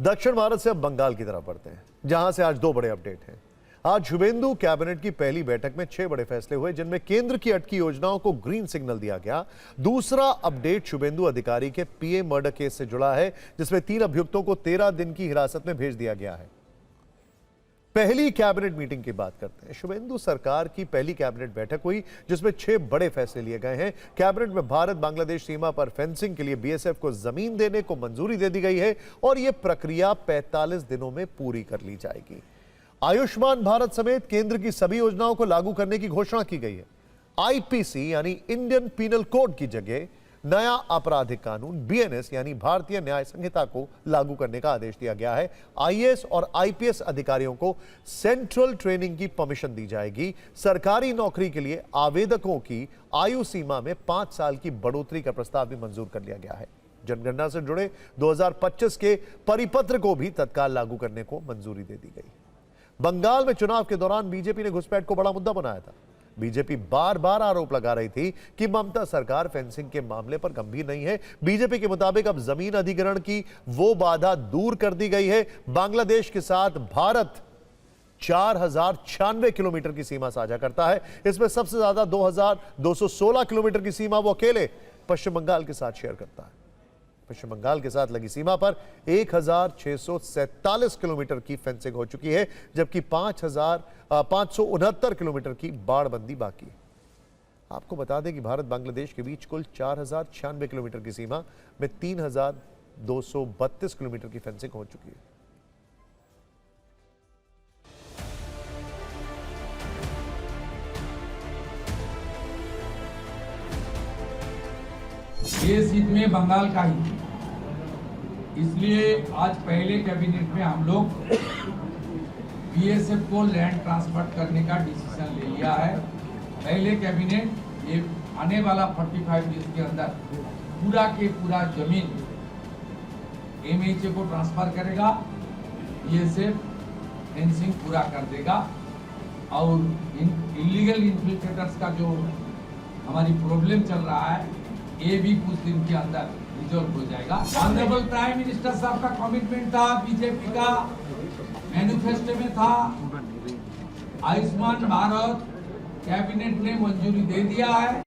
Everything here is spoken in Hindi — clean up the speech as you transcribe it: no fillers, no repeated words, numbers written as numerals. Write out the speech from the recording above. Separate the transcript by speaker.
Speaker 1: दक्षिण भारत से अब बंगाल की तरफ बढ़ते हैं, जहां से आज दो बड़े अपडेट हैं। आज शुभेंदु कैबिनेट की पहली बैठक में 6 बड़े फैसले हुए, जिनमें केंद्र की अटकी योजनाओं को ग्रीन सिग्नल दिया गया। दूसरा अपडेट शुभेंदु अधिकारी के पीए मर्डर केस से जुड़ा है, जिसमें 3 अभियुक्तों को 13 दिन की हिरासत में भेज दिया गया है। पहली कैबिनेट मीटिंग की बात करते हैं। शुभेंदु सरकार की पहली कैबिनेट बैठक हुई, जिसमें 6 बड़े फैसले लिए गए हैं। कैबिनेट में भारत बांग्लादेश सीमा पर फेंसिंग के लिए बीएसएफ को जमीन देने को मंजूरी दे दी गई है और यह प्रक्रिया 45 दिनों में पूरी कर ली जाएगी। आयुष्मान भारत समेत केंद्र की सभी योजनाओं को लागू करने की घोषणा की गई है। आईपीसी यानी इंडियन पीनल कोड की जगह नया आपराधिक कानून बीएनएस यानी भारतीय न्याय संहिता को लागू करने का आदेश दिया गया है। आईएएस और आईपीएस अधिकारियों को सेंट्रल ट्रेनिंग की परमिशन दी जाएगी। सरकारी नौकरी के लिए आवेदकों की आयु सीमा में 5 साल की बढ़ोतरी का प्रस्ताव भी मंजूर कर लिया गया है। जनगणना से जुड़े 2025 के परिपत्र को भी तत्काल लागू करने को मंजूरी दे दी गई। बंगाल में चुनाव के दौरान बीजेपी ने घुसपैठ को बड़ा मुद्दा बनाया था। बीजेपी बार बार आरोप लगा रही थी कि ममता सरकार फेंसिंग के मामले पर गंभीर नहीं है। बीजेपी के मुताबिक अब जमीन अधिग्रहण की वो बाधा दूर कर दी गई है। बांग्लादेश के साथ भारत 4096 किलोमीटर की सीमा साझा करता है। इसमें सबसे ज्यादा 2216 किलोमीटर की सीमा वो अकेले पश्चिम बंगाल के साथ शेयर करता है। पश्चिम बंगाल के साथ लगी सीमा पर 1647 किलोमीटर की फेंसिंग हो चुकी है, जबकि 569 किलोमीटर की बाड़बंदी बाकी है। आपको बता दें कि भारत बांग्लादेश के बीच कुल 4096 किलोमीटर की सीमा में 3232 किलोमीटर की फेंसिंग हो चुकी है।
Speaker 2: ये सीट में बंगाल का ही, इसलिए आज पहले कैबिनेट में हम लोग बीएसएफ को लैंड ट्रांसफर करने का डिसीजन ले लिया है। पहले कैबिनेट ये आने वाला 45 डेज के अंदर पूरा के पूरा जमीन एमएचए को ट्रांसफर करेगा, बीएसएफ फेंसिंग पूरा कर देगा और इलीगल इन्फिल्ट्रेटर्स का जो हमारी प्रॉब्लम चल रहा है ये भी कुछ दिन के अंदर रिजॉल्व हो जाएगा। ऑनरेबल प्राइम मिनिस्टर साहब का कमिटमेंट था, बीजेपी का मैनिफेस्टो में था। आयुष्मान भारत कैबिनेट ने मंजूरी दे दिया है।